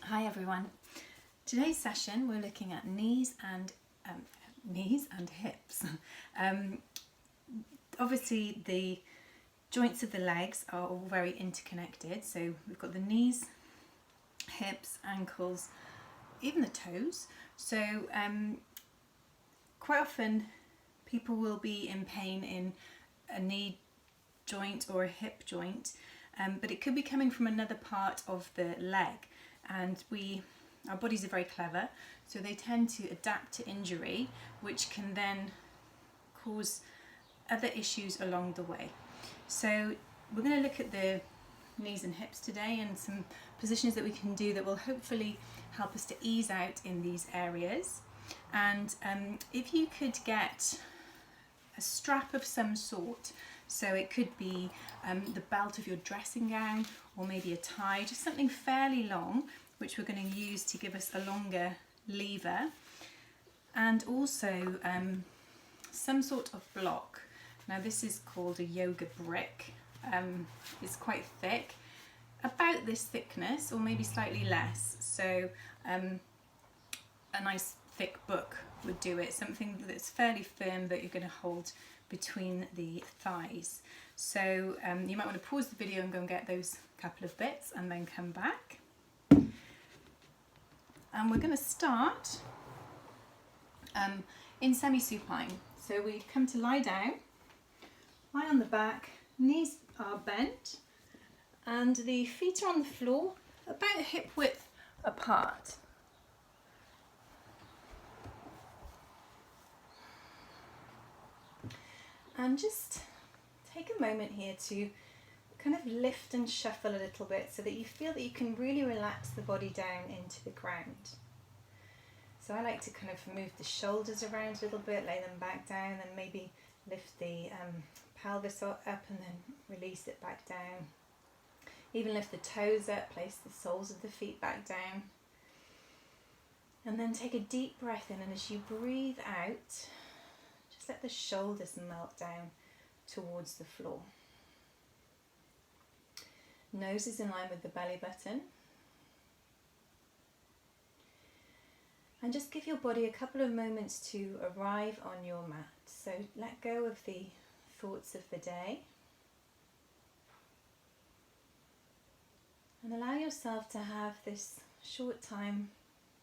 Hi everyone. Today's session we're looking at knees and hips. Obviously the joints of the legs are all very interconnected, so we've got the knees, hips, ankles, even the toes. So quite often people will be in pain in a knee joint or a hip joint, but it could be coming from another part of the leg. And our bodies are very clever, so they tend to adapt to injury, which can then cause other issues along the way. So we're going to look at the knees and hips today and some positions that we can do that will hopefully help us to ease out in these areas. And if you could get a strap of some sort, so it could be the belt of your dressing gown or maybe a tie, just something fairly long, which we're going to use to give us a longer lever, and also some sort of block. Now this is called a yoga brick. It's quite thick, about this thickness or maybe slightly less, so a nice thick book would do it, something that's fairly firm that you're going to hold between the thighs. So you might want to pause the video and go and get those couple of bits and then come back. And we're going to start in semi-supine. So we come to lie down, lie on the back, knees are bent and the feet are on the floor about hip width apart. And just take a moment here to kind of lift and shuffle a little bit so that you feel that you can really relax the body down into the ground. So I like to kind of move the shoulders around a little bit, lay them back down, and maybe lift the pelvis up and then release it back down. Even lift the toes up, place the soles of the feet back down. And then take a deep breath in, and as you breathe out, let the shoulders melt down towards the floor. Nose is in line with the belly button. And just give your body a couple of moments to arrive on your mat. So let go of the thoughts of the day. And allow yourself to have this short time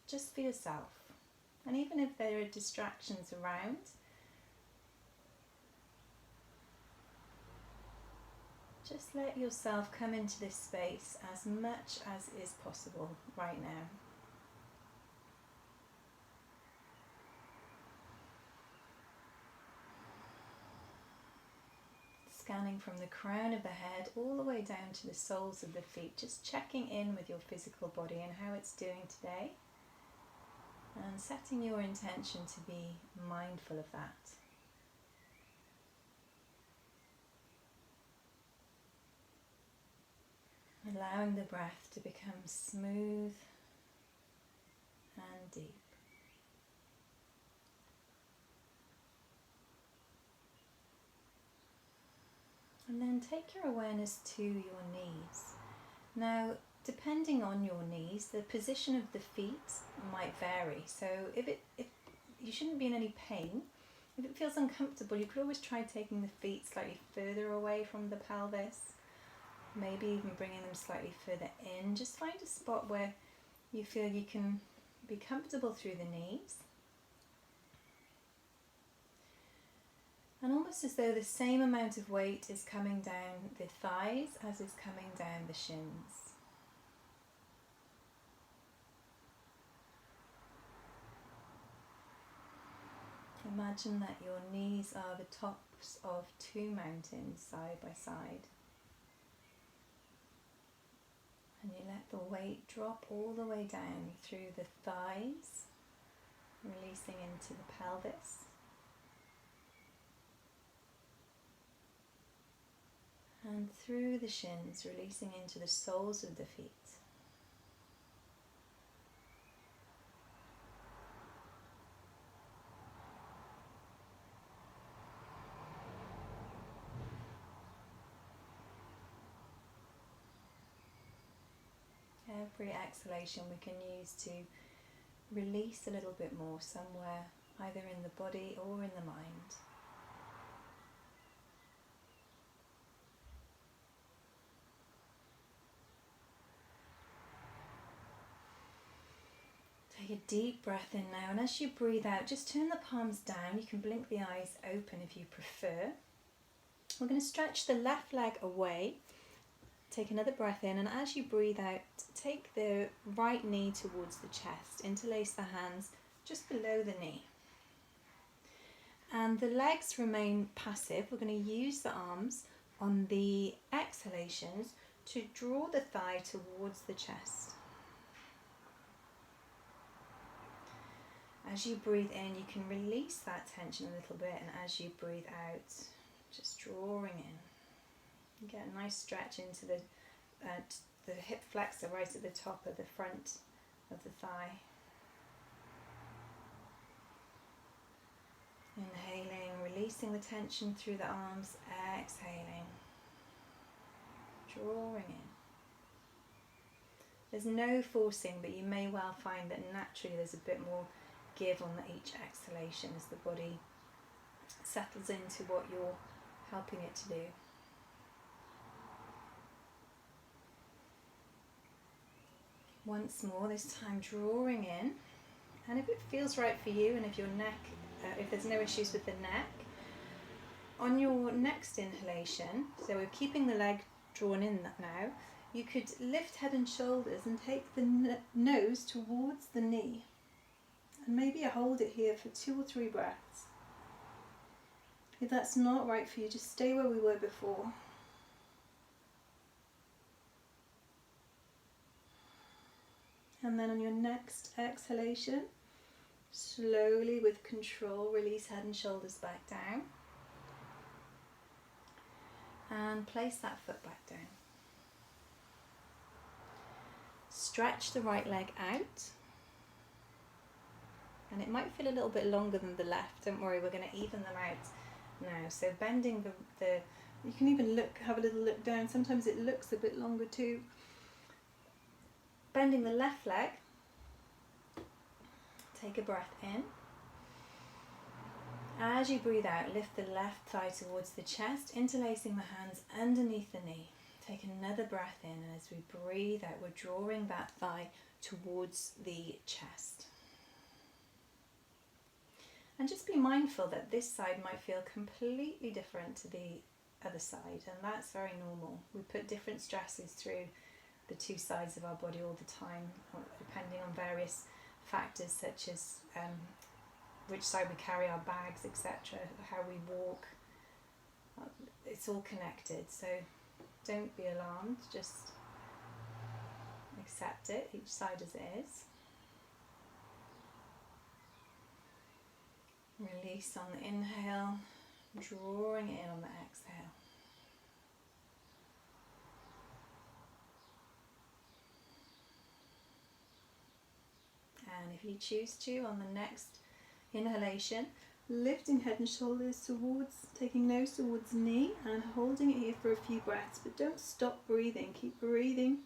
just for yourself. And even if there are distractions around, just let yourself come into this space as much as is possible right now. Scanning from the crown of the head all the way down to the soles of the feet, just checking in with your physical body and how it's doing today, and setting your intention to be mindful of that. Allowing the breath to become smooth and deep. And then take your awareness to your knees. Now, depending on your knees, the position of the feet might vary. So if you shouldn't be in any pain. If it feels uncomfortable, you could always try taking the feet slightly further away from the pelvis. Maybe even bringing them slightly further in. Just find a spot where you feel you can be comfortable through the knees. And almost as though the same amount of weight is coming down the thighs as is coming down the shins. Imagine that your knees are the tops of two mountains side by side. And you let the weight drop all the way down through the thighs, releasing into the pelvis. And through the shins, releasing into the soles of the feet. every exhalation we can use to release a little bit more somewhere, either in the body or in the mind. Take a deep breath in now, and as you breathe out, just turn the palms down. You can blink the eyes open if you prefer. We're going to stretch the left leg away. Take another breath in, and as you breathe out, take the right knee towards the chest. Interlace the hands just below the knee. And the legs remain passive. We're going to use the arms on the exhalations to draw the thigh towards the chest. As you breathe in, you can release that tension a little bit, and as you breathe out, just drawing in. You get a nice stretch into the hip flexor right at the top of the front of the thigh. Inhaling, releasing the tension through the arms, exhaling, drawing in. There's no forcing, but you may well find that naturally there's a bit more give on each exhalation as the body settles into what you're helping it to do. Once more, this time drawing in, and if it feels right for you, and if your neck, if there's no issues with the neck, on your next inhalation, so we're keeping the leg drawn in now, you could lift head and shoulders and take the nose towards the knee, and maybe hold it here for 2 or 3 breaths. If that's not right for you, just stay where we were before. And then on your next exhalation, slowly with control, release head and shoulders back down. And place that foot back down. Stretch the right leg out. And it might feel a little bit longer than the left. Don't worry, we're going to even them out now. So bending the you can even have a little look down. Sometimes it looks a bit longer too. Bending the left leg. Take a breath in. As you breathe out, lift the left thigh towards the chest, interlacing the hands underneath the knee. Take another breath in, and as we breathe out, we're drawing that thigh towards the chest. And just be mindful that this side might feel completely different to the other side, and that's very normal. We put different stresses through the 2 sides of our body all the time, depending on various factors such as which side we carry our bags, etc., how we walk. It's all connected, so don't be alarmed, just accept it, each side as it is. Release on the inhale, drawing it in on the exhale. And if you choose to, on the next inhalation, lifting head and shoulders towards, taking nose towards knee and holding it here for a few breaths, but don't stop breathing, keep breathing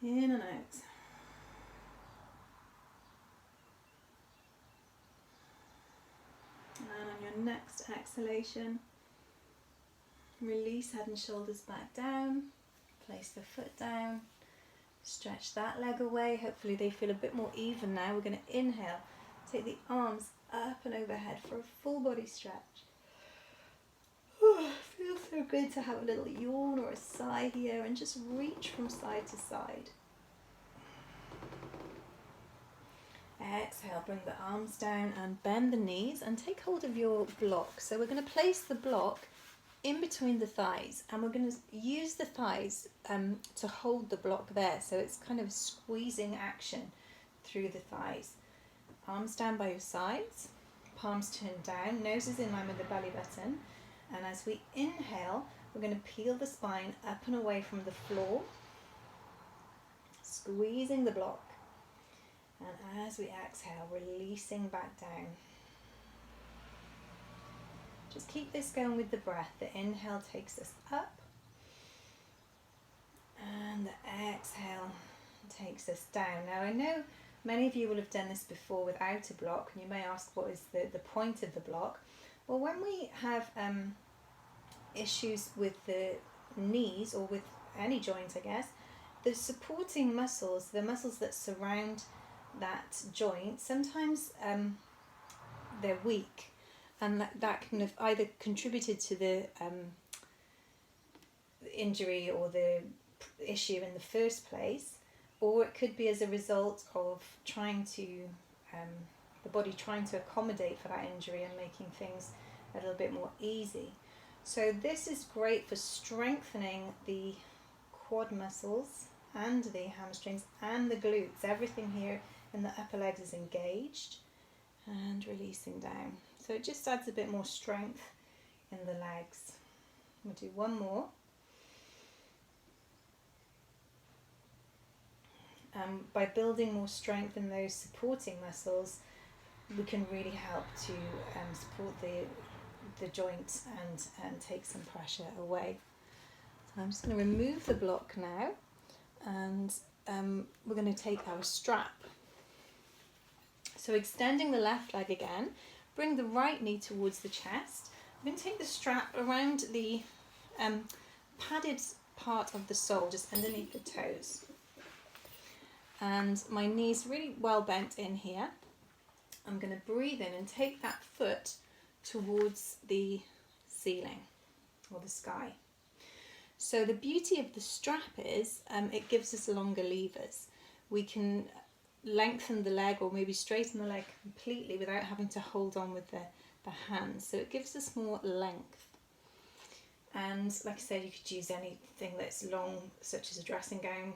in and out. And on your next exhalation, release head and shoulders back down, place the foot down, stretch that leg away. Hopefully they feel a bit more even now. We're going to inhale, take the arms up and overhead for a full body stretch. Feels so good to have a little yawn or a sigh here and just reach from side to side. Exhale, bring the arms down and bend the knees and take hold of your block. So we're going to place the block in between the thighs, and we're going to use the thighs to hold the block there. So it's kind of squeezing action through the thighs. Arms down by your sides, palms turned down, noses in line with the belly button. And as we inhale, we're going to peel the spine up and away from the floor, squeezing the block. And as we exhale, releasing back down. Just keep this going with the breath. The inhale takes us up, and the exhale takes us down. Now I know many of you will have done this before without a block, and you may ask, what is the point of the block? Well, when we have issues with the knees, or with any joint I guess, the supporting muscles, the muscles that surround that joint, sometimes they're weak, and that can have either contributed to the injury or the issue in the first place, or it could be as a result of trying to the body trying to accommodate for that injury and making things a little bit more easy. So this is great for strengthening the quad muscles and the hamstrings and the glutes. Everything here in the upper legs is engaged, and releasing down. So it just adds a bit more strength in the legs. We'll do one more. By building more strength in those supporting muscles, we can really help to support the joint and take some pressure away. So I'm just going to remove the block now, and we're going to take our strap. So extending the left leg again, bring the right knee towards the chest. I'm going to take the strap around the padded part of the sole, just underneath the toes. And my knee's really well bent in here. I'm going to breathe in and take that foot towards the ceiling or the sky. So the beauty of the strap is it gives us longer levers. We can lengthen the leg, or maybe straighten the leg completely without having to hold on with the hands. So it gives us more length. And like I said, you could use anything that's long, such as a dressing gown,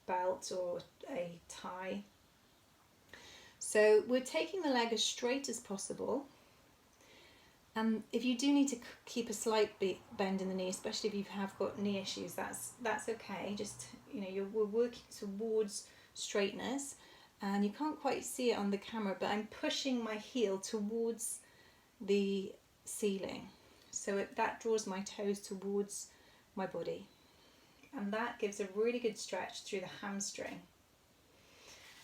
belt, or a tie. So we're taking the leg as straight as possible, and if you do need to keep a slight bend in the knee, especially if you have got knee issues, that's okay. Just, we're working towards straightness, and you can't quite see it on the camera, but I'm pushing my heel towards the ceiling, so that draws my toes towards my body. And that gives a really good stretch through the hamstring.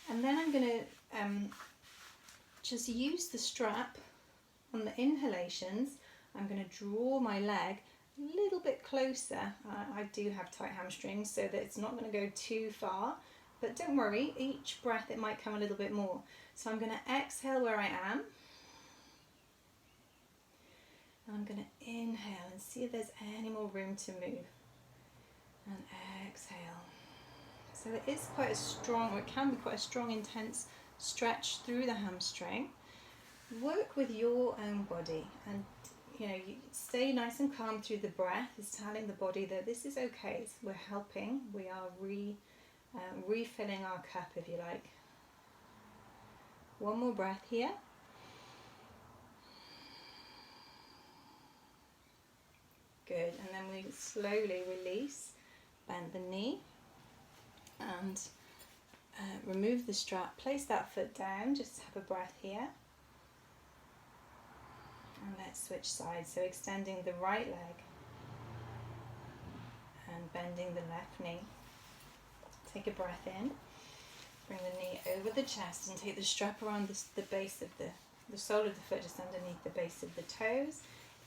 And then I'm going to just use the strap on the inhalations. I'm going to draw my leg a little bit closer. I do have tight hamstrings, so that it's not going to go too far. But don't worry, each breath it might come a little bit more. So I'm going to exhale where I am. And I'm going to inhale and see if there's any more room to move. And exhale. So it is quite a strong, or it can be quite a strong, intense stretch through the hamstring. Work with your own body, and you stay nice and calm through the breath. It's telling the body that this is okay. We're helping. We are refilling our cup, if you like. One more breath here. Good. And then we slowly release. Bend the knee and remove the strap. Place that foot down. Just have a breath here. And let's switch sides. So extending the right leg and bending the left knee. Take a breath in. Bring the knee over the chest and take the strap around the base of the sole of the foot, just underneath the base of the toes.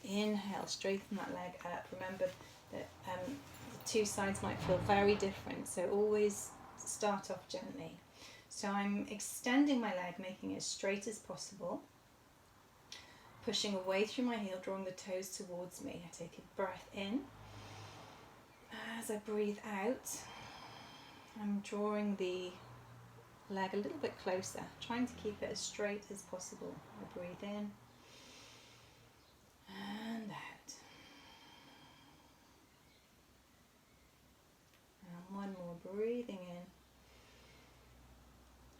Inhale, straighten that leg up. Remember that the two sides might feel very different, so always start off gently. So I'm extending my leg, making it as straight as possible. Pushing away through my heel, drawing the toes towards me. I take a breath in. As I breathe out, I'm drawing the leg a little bit closer, trying to keep it as straight as possible. I breathe in and out. And one more, breathing in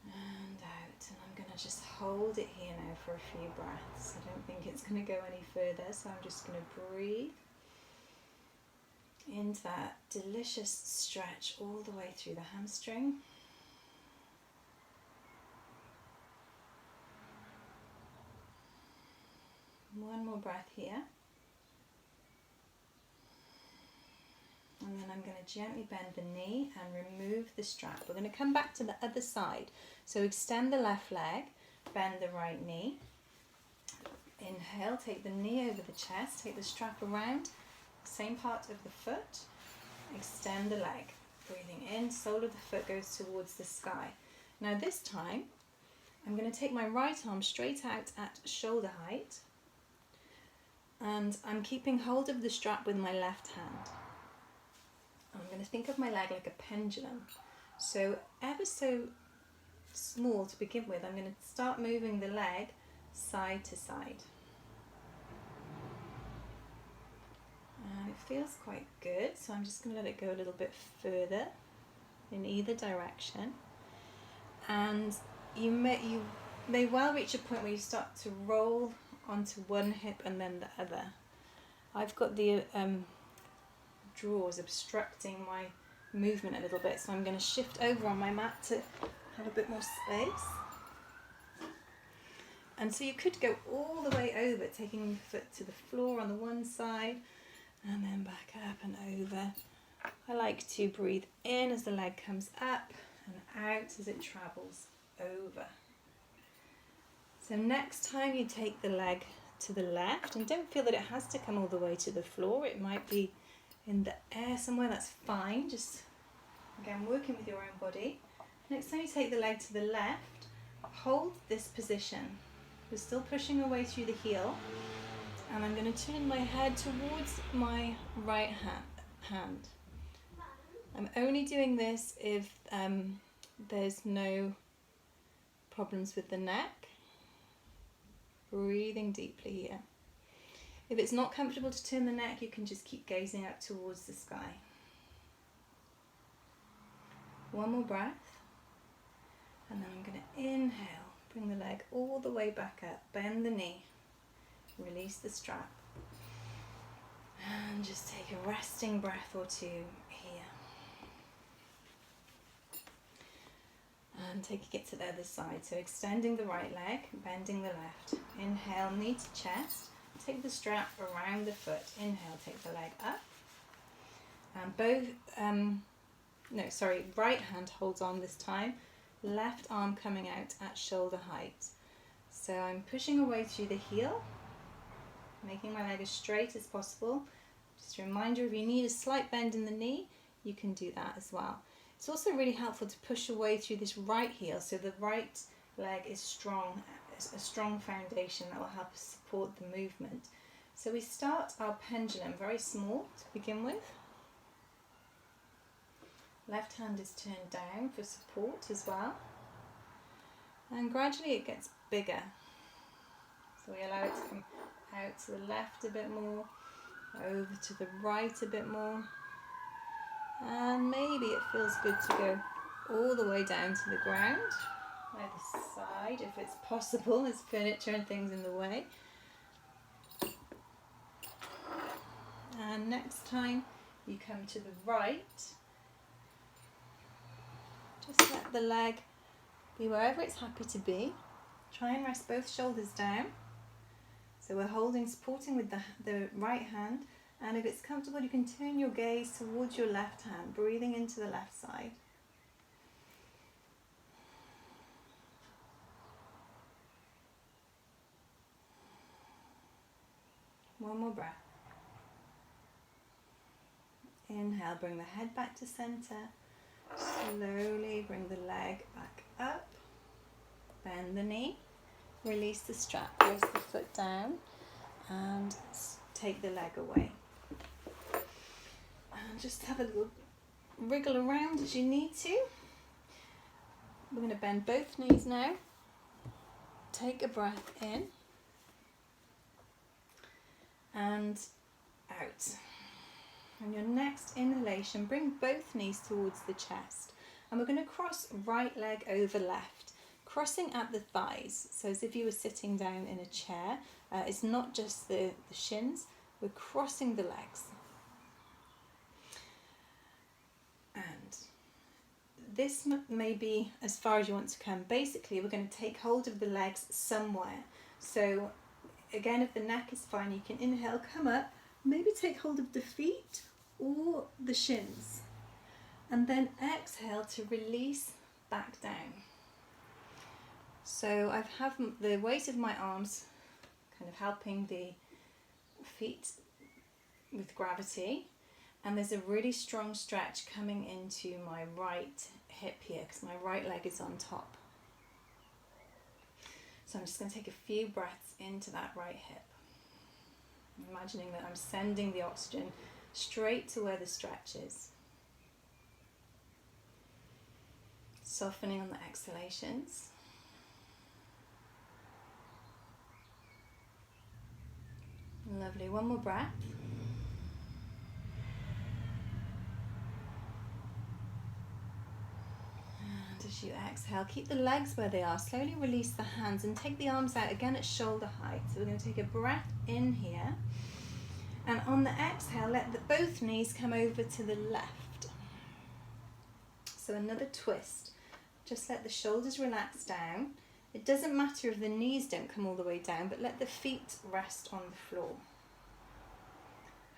and out. And I'm going to just hold it here now for a few breaths. I don't think it's going to go any further, so I'm just going to breathe into that delicious stretch all the way through the hamstring. One more breath here. And then I'm going to gently bend the knee and remove the strap. We're going to come back to the other side. So extend the left leg, bend the right knee. Inhale, take the knee over the chest, take the strap around, same part of the foot, extend the leg. Breathing in, sole of the foot goes towards the sky. Now this time, I'm going to take my right arm straight out at shoulder height, and I'm keeping hold of the strap with my left hand. I'm going to think of my leg like a pendulum. So ever so small to begin with, I'm going to start moving the leg side to side. And it feels quite good, so I'm just going to let it go a little bit further in either direction. And you may well reach a point where you start to roll onto one hip and then the other. I've got the drawers obstructing my movement a little bit, so I'm going to shift over on my mat to have a bit more space. And so you could go all the way over, taking the foot to the floor on the one side and then back up and over. I like to breathe in as the leg comes up and out as it travels over. So next time you take the leg to the left, and don't feel that it has to come all the way to the floor, it might be in the air somewhere, that's fine. Just again working with your own body. Next time you take the leg to the left, hold this position. We're still pushing away through the heel, and I'm going to turn my head towards my right hand. I'm only doing this if there's no problems with the neck. Breathing deeply here. If it's not comfortable to turn the neck, you can just keep gazing up towards the sky. One more breath, and then I'm going to inhale, bring the leg all the way back up, bend the knee, release the strap, and just take a resting breath or two here. And take it to the other side. So extending the right leg, bending the left. Inhale, knee to chest. Take the strap around the foot. Inhale, take the leg up. And right hand holds on this time. Left arm coming out at shoulder height. So I'm pushing away through the heel, making my leg as straight as possible. Just a reminder, if you need a slight bend in the knee, you can do that as well. It's also really helpful to push away through this right heel so the right leg is strong, a strong foundation that will help us support the movement. So we start our pendulum very small to begin with. Left hand is turned down for support as well. And gradually it gets bigger. So we allow it to come out to the left a bit more, over to the right a bit more. And maybe it feels good to go all the way down to the ground, either side if it's possible. There's furniture and things in the way. And next time you come to the right, just let the leg be wherever it's happy to be. Try and rest both shoulders down. So we're holding, supporting with the right hand. And if it's comfortable, you can turn your gaze towards your left hand, breathing into the left side. One more breath. Inhale, bring the head back to center. Slowly bring the leg back up. Bend the knee. Release the strap. Press the foot down. And take the leg away. And just have a little wriggle around as you need to. We're going to bend both knees now. Take a breath in and out. On your next inhalation, bring both knees towards the chest. And we're going to cross right leg over left, crossing at the thighs. So as if you were sitting down in a chair. It's not just the shins, we're crossing the legs. And this may be as far as you want to come. Basically, we're going to take hold of the legs somewhere. So again, if the neck is fine, you can inhale, come up, maybe take hold of the feet all the shins. And then exhale to release back down. So I have the weight of my arms kind of helping the feet with gravity, and there's a really strong stretch coming into my right hip here because my right leg is on top. So I'm just going to take a few breaths into that right hip, imagining that I'm sending the oxygen straight to where the stretch is. Softening on the exhalations. Lovely, one more breath. And as you exhale, keep the legs where they are. Slowly release the hands and take the arms out again at shoulder height. So we're going to take a breath in here. And on the exhale, let both knees come over to the left. So another twist. Just let the shoulders relax down. It doesn't matter if the knees don't come all the way down, but let the feet rest on the floor.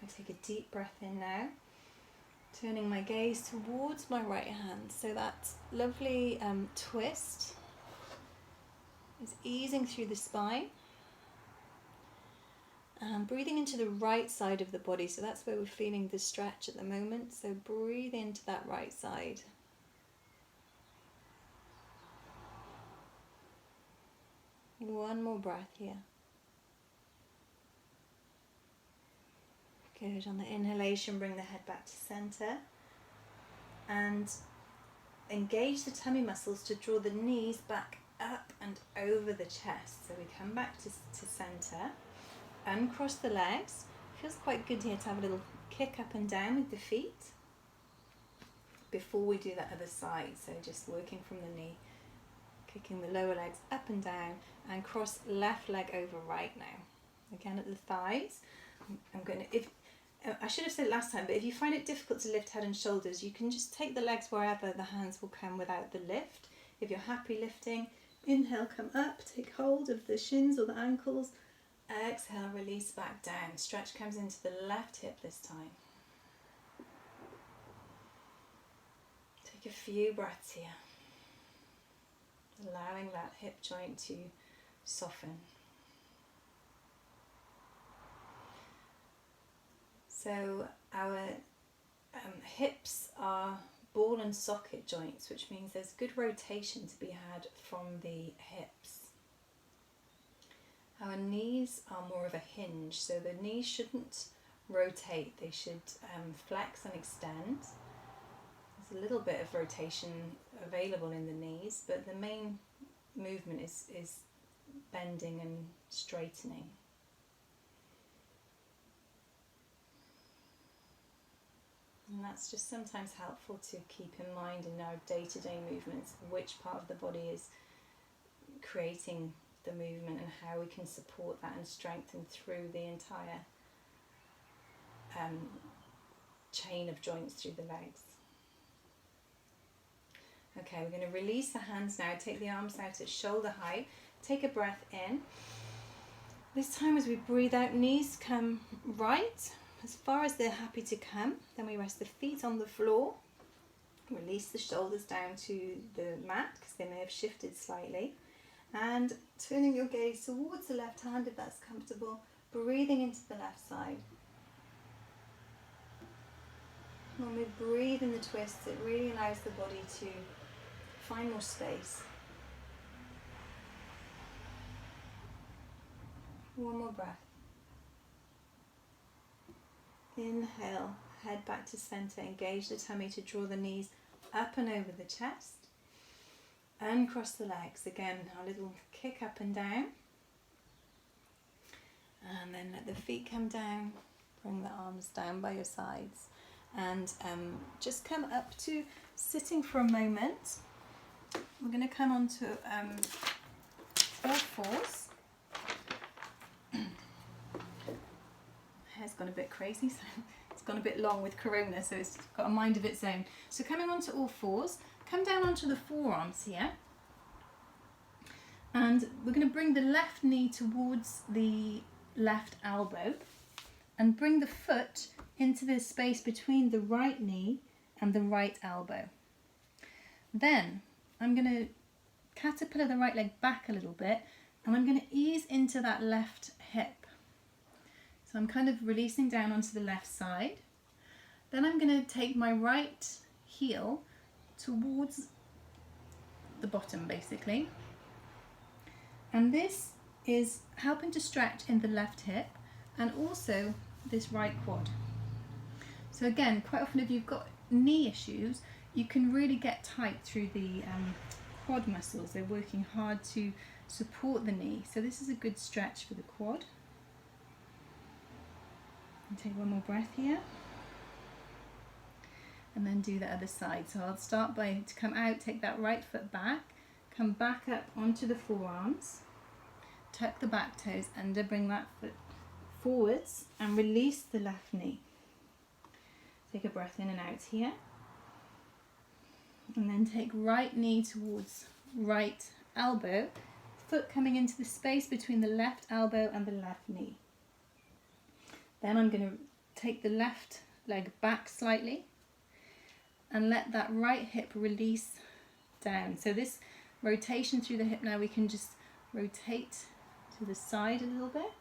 I take a deep breath in now, turning my gaze towards my right hand. So that lovely twist is easing through the spine. And breathing into the right side of the body. So that's where we're feeling the stretch at the moment. So breathe into that right side. One more breath here. Good. On the inhalation, bring the head back to center and engage the tummy muscles to draw the knees back up and over the chest. So we come back to center, uncross the legs. Feels quite good here to have a little kick up and down with the feet before we do that other side. So just working from the knee, kicking the lower legs up and down, and cross left leg over right now. Again at the thighs. I'm going to, I should have said it last time, but if you find it difficult to lift head and shoulders, you can just take the legs wherever the hands will come without the lift. If you're happy lifting, inhale, come up, take hold of the shins or the ankles. Exhale, release back down. Stretch comes into the left hip this time. Take a few breaths here, allowing that hip joint to soften. So our hips are ball and socket joints, which means there's good rotation to be had from the hips. Our knees are more of a hinge, so the knees shouldn't rotate, they should flex and extend. There's a little bit of rotation available in the knees, but the main movement is bending and straightening. And that's just sometimes helpful to keep in mind in our day-to-day movements, which part of the body is creating the movement and how we can support that and strengthen through the entire chain of joints through the legs. Okay, we're going to release the hands now, take the arms out at shoulder height, take a breath in. This time as we breathe out, knees come right, as far as they're happy to come. Then we rest the feet on the floor, release the shoulders down to the mat because they may have shifted slightly, and turning your gaze towards the left hand if that's comfortable, breathing into the left side. When we breathe in the twists, it really allows the body to find more space. One more breath. Inhale, head back to center, engage the tummy to draw the knees up and over the chest. Uncross the legs, again a little kick up and down. And then let the feet come down, bring the arms down by your sides. And just come up to sitting for a moment. We're going to come on to all fours. Hair's gone a bit crazy, so it's gone a bit long with corona, so it's got a mind of its own. So coming onto all fours, come down onto the forearms here, and we're going to bring the left knee towards the left elbow and bring the foot into the space between the right knee and the right elbow. Then I'm going to caterpillar the right leg back a little bit, and I'm going to ease into that left hip. So I'm kind of releasing down onto the left side. Then I'm going to take my right heel towards the bottom basically. And this is helping to stretch in the left hip and also this right quad. So again, quite often if you've got knee issues, you can really get tight through the quad muscles. They're working hard to support the knee. So this is a good stretch for the quad. And take one more breath here. And then do the other side. So I'll start by, to come out, take that right foot back, come back up onto the forearms, tuck the back toes under, bring that foot forwards and release the left knee. Take a breath in and out here. And then take right knee towards right elbow, foot coming into the space between the left elbow and the left knee. Then I'm going to take the left leg back slightly and let that right hip release down. So this rotation through the hip now, we can just rotate to the side a little bit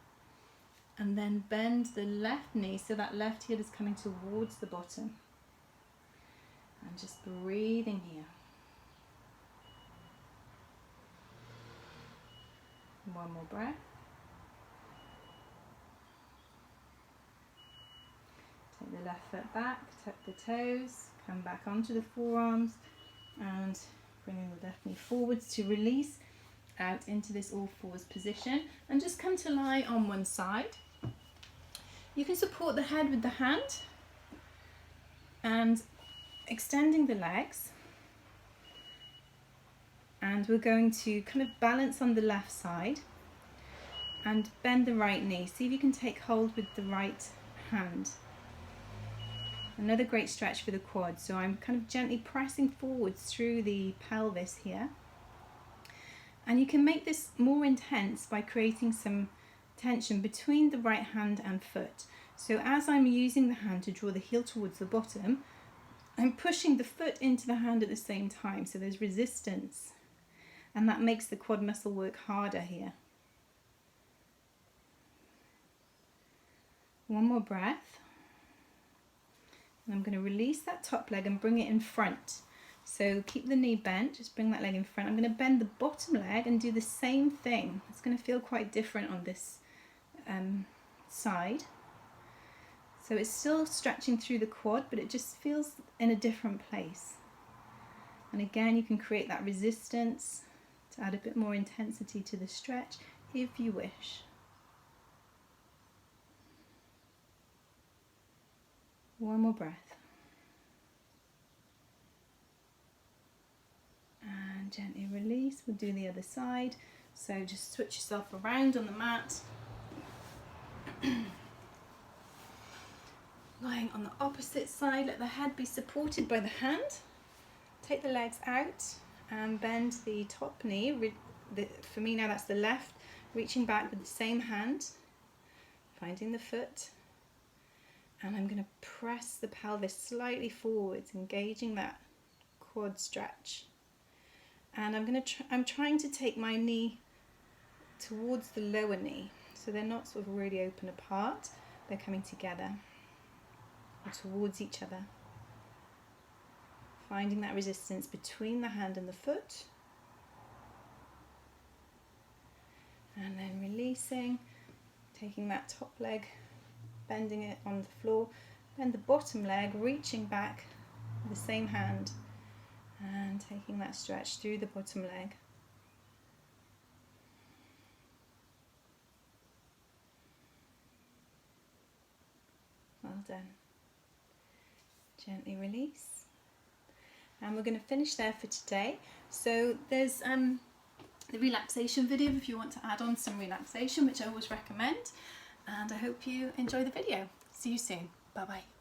and then bend the left knee so that left heel is coming towards the bottom. And just breathing here. One more breath. Take the left foot back, tuck the toes, come back onto the forearms and bringing the left knee forwards to release out into this all fours position and just come to lie on one side. You can support the head with the hand and extending the legs, and we're going to kind of balance on the left side and bend the right knee. See if you can take hold with the right hand. Another great stretch for the quad. So I'm kind of gently pressing forwards through the pelvis here. And you can make this more intense by creating some tension between the right hand and foot. So as I'm using the hand to draw the heel towards the bottom, I'm pushing the foot into the hand at the same time. So there's resistance. And that makes the quad muscle work harder here. One more breath. And I'm going to release that top leg and bring it in front. So keep the knee bent, just bring that leg in front. I'm going to bend the bottom leg and do the same thing. It's going to feel quite different on this side. So it's still stretching through the quad, but it just feels in a different place. And again, you can create that resistance to add a bit more intensity to the stretch if you wish. One more breath. And gently release. We'll do the other side. So just switch yourself around on the mat. Lying on the opposite side, let the head be supported by the hand. Take the legs out and bend the top knee. For me now that's the left, reaching back with the same hand, finding the foot. And I'm going to press the pelvis slightly forwards, engaging that quad stretch. And I'm trying to take my knee towards the lower knee, so they're not sort of really open apart, they're coming together or towards each other. Finding that resistance between the hand and the foot. And then releasing, taking that top leg, bending it on the floor, bend the bottom leg, reaching back with the same hand and taking that stretch through the bottom leg. Well done. Gently release. And we're going to finish there for today. So there's the relaxation video if you want to add on some relaxation, which I always recommend. And I hope you enjoy the video. See you soon. Bye bye.